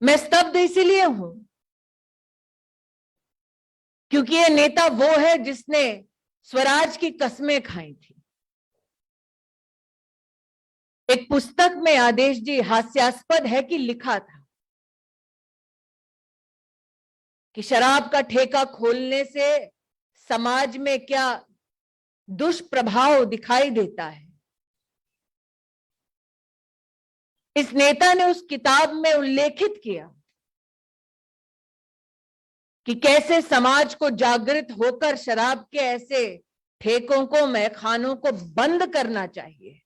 मैं स्तब्ध इसीलिए हूं क्योंकि ये नेता वो है जिसने स्वराज की कस्में खाई थी। एक पुस्तक में आदेश जी, हास्यास्पद है कि लिखा था कि शराब का ठेका खोलने से समाज में क्या दुष्प्रभाव दिखाई देता है। इस नेता ने उस किताब में उल्लेखित किया कि कैसे समाज को जागृत होकर शराब के ऐसे ठेकों को, मैखानों को बंद करना चाहिए।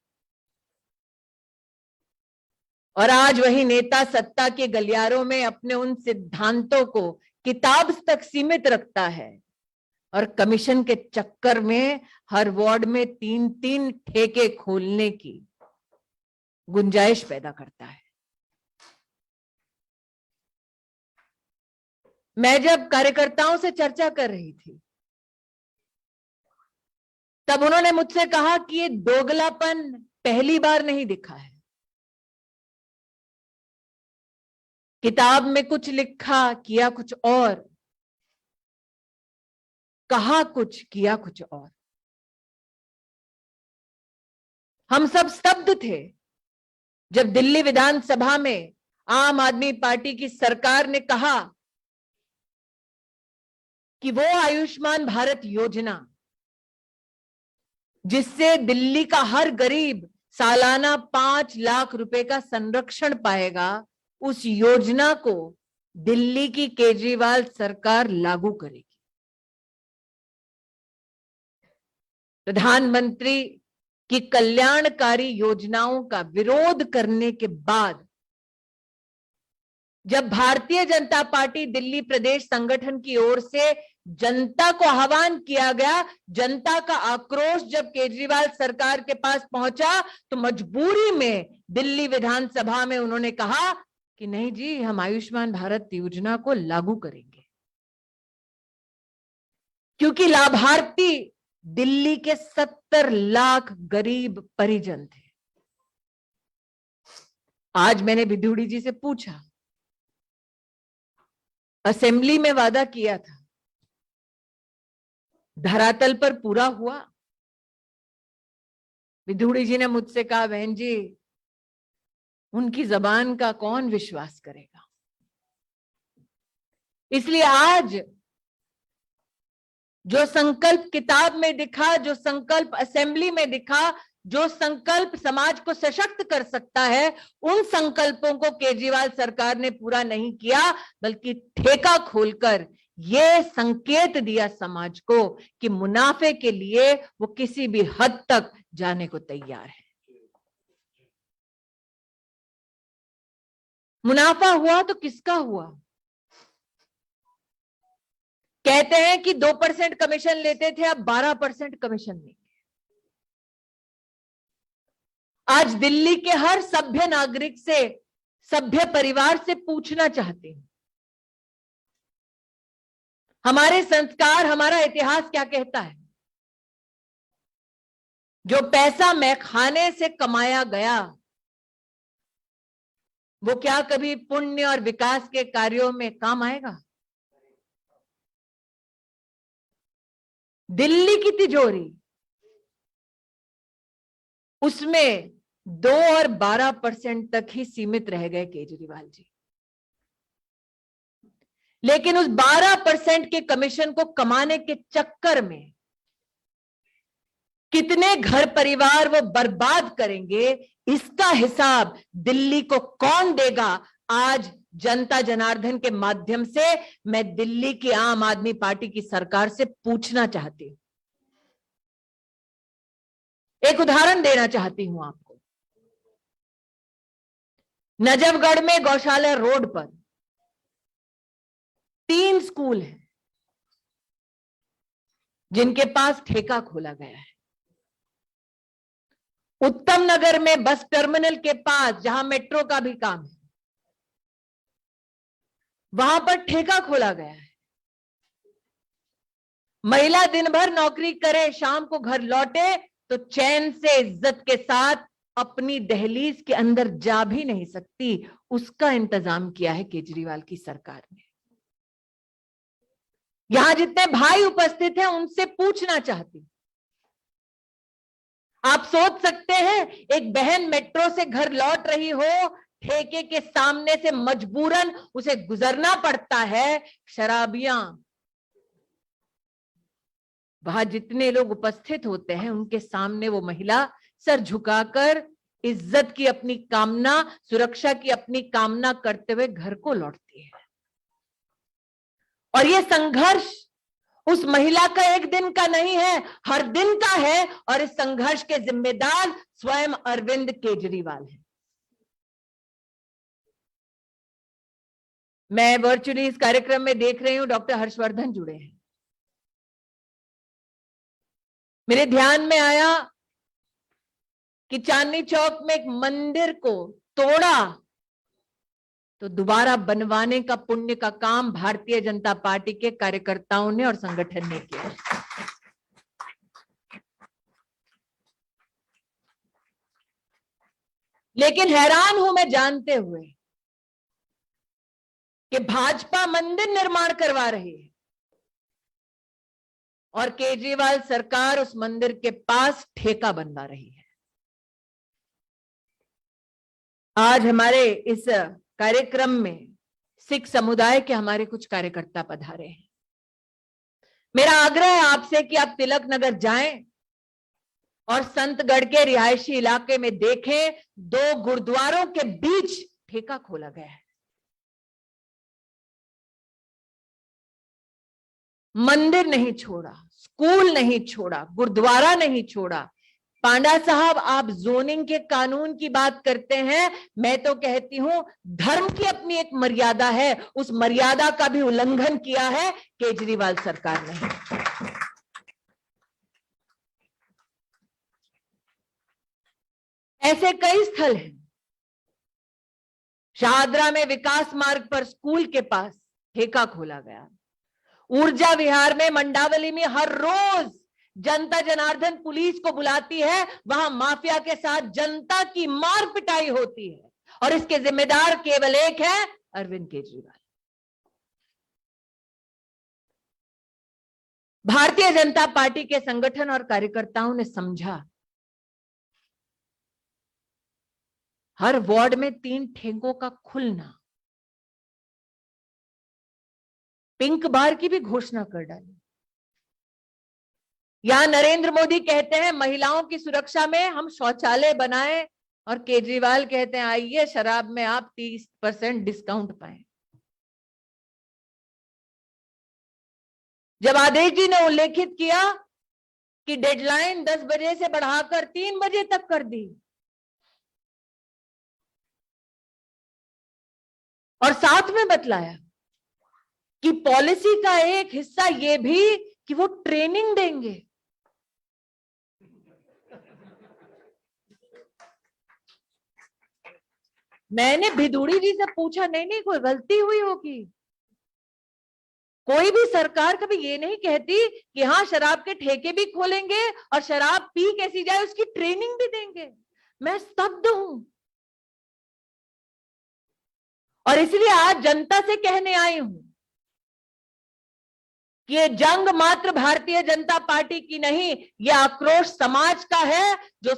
और आज वही नेता सत्ता के गलियारों में अपने उन सिद्धांतों को किताब तक सीमित रखता है और कमीशन के चक्कर में हर वार्ड में 3-3 ठेके खोलने की गुंजाइश पैदा करता है। मैं जब कार्यकर्ताओं से चर्चा कर रही थी तब उन्होंने मुझसे कहा कि ये दोगलापन पहली बार नहीं दिखा है। किताब में कुछ लिखा, किया कुछ और, कहा कुछ, किया कुछ और। हम सब स्तब्ध थे जब दिल्ली विधानसभा में आम आदमी पार्टी की सरकार ने कहा कि वो आयुष्मान भारत योजना जिससे दिल्ली का हर गरीब सालाना 5 लाख रुपए का संरक्षण पाएगा, उस योजना को दिल्ली की केजरीवाल सरकार लागू करेगी। प्रधानमंत्री की कल्याणकारी योजनाओं का विरोध करने के बाद जब भारतीय जनता पार्टी दिल्ली प्रदेश संगठन की ओर से जनता को आह्वान किया गया, जनता का आक्रोश जब केजरीवाल सरकार के पास पहुंचा तो मजबूरी में दिल्ली विधानसभा में उन्होंने कहा कि नहीं जी, हम आयुष्मान भारत योजना को लागू करेंगे, क्योंकि लाभार्थी दिल्ली के 70 लाख गरीब परिजन थे। आज मैंने विधुड़ी जी से पूछा, असेंबली में वादा किया था, धरातल पर पूरा हुआ? विधुड़ी जी ने मुझसे कहा, बहन जी, उनकी जबान का कौन विश्वास करेगा। इसलिए आज जो संकल्प किताब में दिखा, जो संकल्प असेंबली में दिखा, जो संकल्प समाज को सशक्त कर सकता है, उन संकल्पों को केजरीवाल सरकार ने पूरा नहीं किया, बल्कि ठेका खोलकर यह संकेत दिया समाज को कि मुनाफे के लिए वो किसी भी हद तक जाने को तैयार है। मुनाफा हुआ तो किसका हुआ? कहते हैं कि 2% कमीशन लेते थे, अब 12% कमीशन लेंगे। आज दिल्ली के हर सभ्य नागरिक से, सभ्य परिवार से पूछना चाहती हूं, हमारे संस्कार, हमारा इतिहास क्या कहता है? जो पैसा मैखाने से कमाया गया वो क्या कभी पुण्य और विकास के कार्यों में काम आएगा? दिल्ली की तिजोरी, उसमें 2 और 12% तक ही सीमित रह गए केजरीवाल जी। लेकिन उस 12% के कमीशन को कमाने के चक्कर में कितने घर परिवार वो बर्बाद करेंगे, इसका हिसाब दिल्ली को कौन देगा? आज जनता जनार्दन के माध्यम से मैं दिल्ली की आम आदमी पार्टी की सरकार से पूछना चाहती हूं। एक उदाहरण देना चाहती हूं आपको। नजफगढ़ में गौशाला रोड पर 3 स्कूल हैं जिनके पास ठेका खोला गया है। उत्तम नगर में बस टर्मिनल के पास, जहां मेट्रो का भी काम है, वहां पर ठेका खोला गया है। महिला दिन भर नौकरी करे, शाम को घर लौटे तो चैन से, इज्जत के साथ अपनी दहलीज के अंदर जा भी नहीं सकती, उसका इंतजाम किया है केजरीवाल की सरकार ने। यहां जितने भाई उपस्थित हैं उनसे पूछना चाहती हूं, आप सोच सकते हैं एक बहन मेट्रो से घर लौट रही हो, ठेके के सामने से मजबूरन उसे गुजरना पड़ता है, शराबियां, वहां जितने लोग उपस्थित होते हैं उनके सामने वो महिला सर झुकाकर इज्जत की अपनी कामना, सुरक्षा की अपनी कामना करते हुए घर को लौटती है। और ये संघर्ष उस महिला का एक दिन का नहीं है, हर दिन का है, और इस संघर्ष के जिम्मेदार स्वयं अरविंद केजरीवाल हैं। मैं वर्चुअली इस कार्यक्रम में देख रही हूं डॉक्टर हर्षवर्धन जुड़े हैं। मेरे ध्यान में आया कि चांदनी चौक में एक मंदिर को तोड़ा तो दोबारा बनवाने का पुण्य का काम भारतीय जनता पार्टी के कार्यकर्ताओं ने और संगठन ने किया। लेकिन हैरान हूं मैं जानते हुए कि भाजपा मंदिर निर्माण करवा रही है और केजरीवाल सरकार उस मंदिर के पास ठेका बनवा रही है। आज हमारे इस कार्यक्रम में सिख समुदाय के हमारे कुछ कार्यकर्ता पधारे हैं। मेरा आग्रह है आपसे कि आप तिलक नगर जाएं और संतगढ़ के रिहायशी इलाके में देखें, 2 गुरुद्वारों के बीच ठेका खोला गया है। मंदिर नहीं छोड़ा, स्कूल नहीं छोड़ा, गुरुद्वारा नहीं छोड़ा। पांडा साहब, आप जोनिंग के कानून की बात करते हैं, मैं तो कहती हूं धर्म की अपनी एक मर्यादा है, उस मर्यादा का भी उल्लंघन किया है केजरीवाल सरकार ने। ऐसे कई स्थल हैं। शाहदरा में विकास मार्ग पर स्कूल के पास ठेका खोला गया। ऊर्जा विहार में, मंडावली में हर रोज जनता जनार्दन पुलिस को बुलाती है, वहां माफिया के साथ जनता की मार पिटाई होती है, और इसके जिम्मेदार केवल एक है, अरविंद केजरीवाल। भारतीय जनता पार्टी के संगठन और कार्यकर्ताओं ने समझा, हर वार्ड में 3 ठेकों का खुलना, पिंक बार की भी घोषणा कर डाली। यहां नरेंद्र मोदी कहते हैं महिलाओं की सुरक्षा में हम शौचालय बनाएं, और केजरीवाल कहते हैं आइए शराब में आप 30% डिस्काउंट पाएं। जब आदेश जी ने उल्लेखित किया कि डेडलाइन 10 बजे से बढ़ाकर 3 बजे तक कर दी, और साथ में बतलाया कि पॉलिसी का एक हिस्सा यह भी कि वो ट्रेनिंग देंगे। मैंने भिदुड़ी जी से पूछा, नहीं कोई गलती हुई होगी, कोई भी सरकार कभी ये नहीं कहती कि हाँ शराब के ठेके भी खोलेंगे और शराब पी कैसी जाए उसकी ट्रेनिंग भी देंगे। मैं स्तब्ध हूं, और इसलिए आज जनता से कहने आई हूं कि ये जंग मात्र भारतीय जनता पार्टी की नहीं, यह आक्रोश समाज का है जो